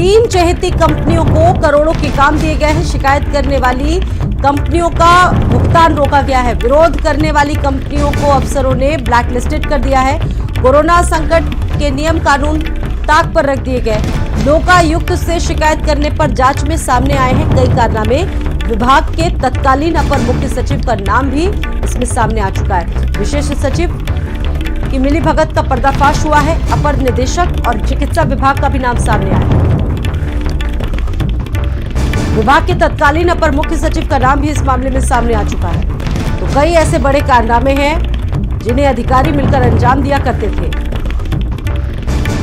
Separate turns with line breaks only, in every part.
3 चहेती कंपनियों को करोड़ों के काम दिए गए हैं। शिकायत करने वाली कंपनियों का भुगतान रोका गया है। विरोध करने वाली कंपनियों को अफसरों ने ब्लैकलिस्टेड कर दिया है। कोरोना संकट के नियम कानून ताक पर रख दिए गए। लोकायुक्त से शिकायत करने पर जांच में सामने आए हैं कई कारनामे। विभाग के तत्कालीन अपर मुख्य सचिव का नाम भी इसमें सामने आ चुका है। विशेष सचिव की मिलीभगत का पर्दाफाश हुआ है। अपर निदेशक और चिकित्सा विभाग का भी नाम सामने आया है। विभाग के तत्कालीन अपर मुख्य सचिव का नाम भी इस मामले में सामने आ चुका है। तो कई ऐसे बड़े कारनामे हैं जिन्हें अधिकारी मिलकर अंजाम दिया करते थे।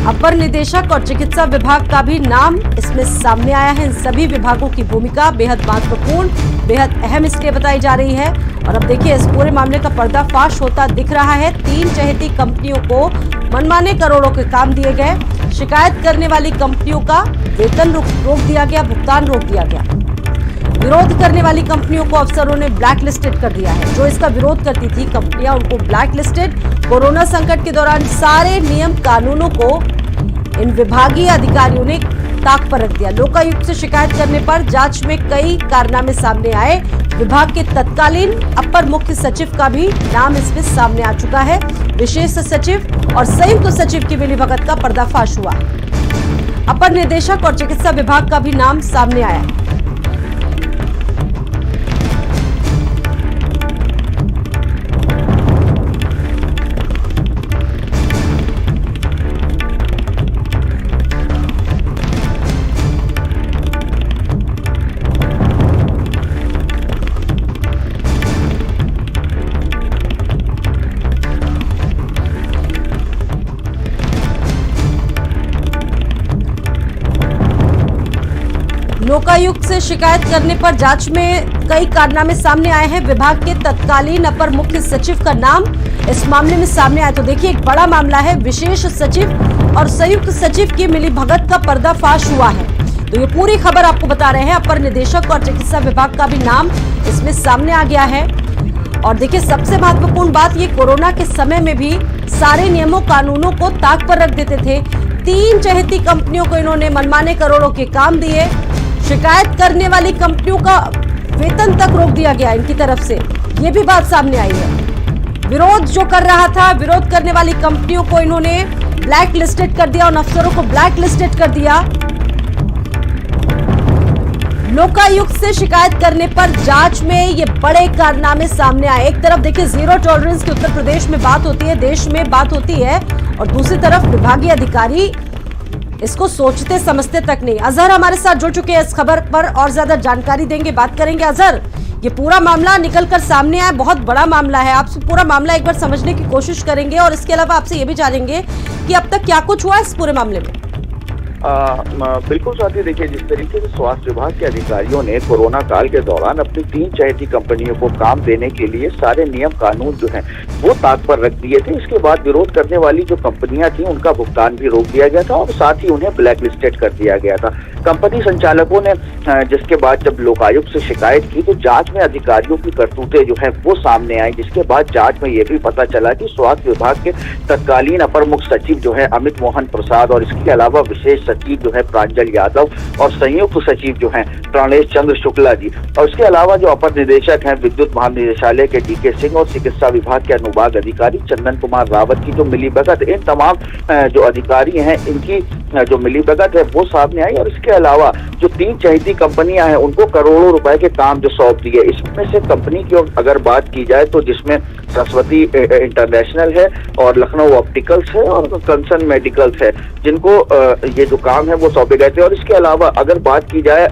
अपर निदेशक और चिकित्सा विभाग का भी नाम इसमें सामने आया है। इन सभी विभागों की भूमिका बेहद महत्वपूर्ण, बेहद अहम इसलिए बताई जा रही है। और अब देखिए, इस पूरे मामले का पर्दाफाश होता दिख रहा है। 3 चहेती कंपनियों को मनमाने करोड़ों के काम दिए गए। शिकायत करने वाली कंपनियों का वेतन रोक दिया गया, भुगतान रोक दिया गया। विरोध करने वाली कंपनियों को अफसरों ने ब्लैक लिस्टेड कर दिया है। जो इसका विरोध करती थी कंपनियां, उनको ब्लैक लिस्टेड। कोरोना संकट के दौरान सारे नियम कानूनों को इन विभागीय अधिकारियों ने ताक पर रख दिया। लोकायुक्त से शिकायत करने पर जांच में कई कारनामे सामने आए। विभाग के तत्कालीन अपर मुख्य सचिव का भी नाम इसमें सामने आ चुका है। विशेष सचिव और संयुक्त सचिव की मिलीभगत का पर्दाफाश हुआ। अपर निदेशक और चिकित्सा विभाग का भी नाम सामने आया है। लोकायुक्त से शिकायत करने पर जांच में कई कारनामे सामने आए हैं। विभाग के तत्कालीन अपर मुख्य सचिव का नाम इस मामले में सामने आया। तो देखिए, एक बड़ा मामला है। विशेष सचिव और संयुक्त सचिव की मिलीभगत का पर्दाफाश हुआ है। तो ये पूरी खबर आपको बता रहे हैं। अपर निदेशक और चिकित्सा विभाग का भी नाम इसमें सामने आ गया है। और देखिए, सबसे महत्वपूर्ण बात, ये कोरोना के समय में भी सारे नियमों कानूनों को ताक पर रख देते थे। 3 चहेती कंपनियों को इन्होंने मनमाने करोड़ों के काम दिए। शिकायत करने वाली कंपनियों का वेतन तक रोक दिया गया इनकी तरफ से, ये भी बात सामने आई है। विरोध जो कर रहा था, विरोध करने वाली कंपनियों को इन्होंने ब्लैक लिस्टेड कर दिया, उन अफसरों को ब्लैक लिस्टेड कर दिया। लोकायुक्त से शिकायत करने पर जांच में ये बड़े कारनामे सामने आए। एक तरफ देखिए, जीरो टॉलरेंस की उत्तर प्रदेश में बात होती है, देश में बात होती है, और दूसरी तरफ विभागीय अधिकारी इसको सोचते समझते तक नहीं। अजहर हमारे साथ जुड़ चुके हैं इस खबर पर और ज्यादा जानकारी देंगे, बात करेंगे। अजहर, ये पूरा मामला निकलकर सामने आया, बहुत बड़ा मामला है। आपसे पूरा मामला एक बार समझने की कोशिश करेंगे और इसके अलावा आपसे ये भी जानेंगे कि अब तक क्या कुछ हुआ इस पूरे मामले में।
बिल्कुल साथी, देखिए, जिस तरीके से स्वास्थ्य विभाग के अधिकारियों ने कोरोना काल के दौरान अपनी 3 चहेती कंपनियों को काम देने के लिए सारे नियम कानून जो हैं वो ताक पर रख दिए थे। इसके बाद विरोध करने वाली जो कंपनियां थी उनका भुगतान भी रोक दिया गया था और साथ ही उन्हें ब्लैक लिस्टेड कर दिया गया था। कंपनी संचालकों ने जिसके बाद जब लोकायुक्त से शिकायत की तो जांच में अधिकारियों की करतूतें जो है वो सामने आई, जिसके बाद जांच में ये भी पता चला कि स्वास्थ्य विभाग के तत्कालीन अपर मुख्य सचिव जो है अमित मोहन प्रसाद और इसके अलावा विशेष सचिव जो है प्रांजल यादव और संयुक्त सचिव जो है प्राणेश चंद्र शुक्ला जी, और इसके अलावा जो अपर निदेशक हैं विद्युत महानिदेशालय के डीके सिंह और चिकित्सा विभाग के अनुभाग अधिकारी चंदन कुमार रावत की जो मिलीभगत, इन तमाम जो अधिकारी हैं इनकी जो मिलीभगत है वो सामने आई। और इसके अलावा जो 3 चहेती कंपनियां हैं उनको करोड़ों रुपए के काम जो सौंप दिए। इसमें से कंपनी की अगर बात की जाए तो जिसमें सरस्वती इंटरनेशनल है और लखनऊ ऑप्टिकल्स है और कंसन मेडिकल्स है, जिनको ये जो काम है वो सौंपे गए थे। और इसके अलावा अगर बात की जाए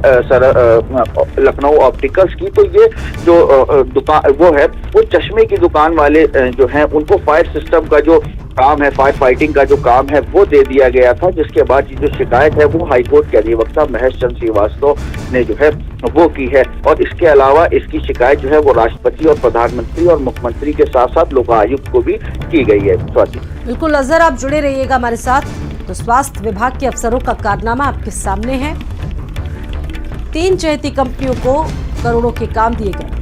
लखनऊ ऑप्टिकल्स की, तो ये जो दुकान वो है वो चश्मे की दुकान वाले जो हैं उनको फायर सिस्टम का जो काम है, फायर फाइटिंग का जो काम है वो दे दिया गया था। जिसके बाद ये जो शिकायत है वो हाईकोर्ट के अधिवक्ता महेश चंद्र श्रीवास्तव ने जो है वो की है। और इसके अलावा इसकी शिकायत जो है वो राष्ट्रपति और प्रधानमंत्री और मुख्यमंत्री के साथ साथ लोकायुक्त को भी की गई है। स्वाति,
बिल्कुल अजहर, आप जुड़े रहिएगा हमारे साथ। तो स्वास्थ्य विभाग के अफसरों का कारनामा आपके सामने है। 3 चहेती कंपनियों को करोड़ों के काम दिए गए।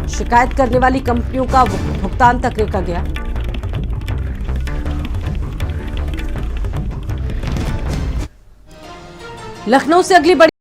शिकायत करने वाली कंपनियों का भुगतान तक रोका गया। लखनऊ से अगली बड़ी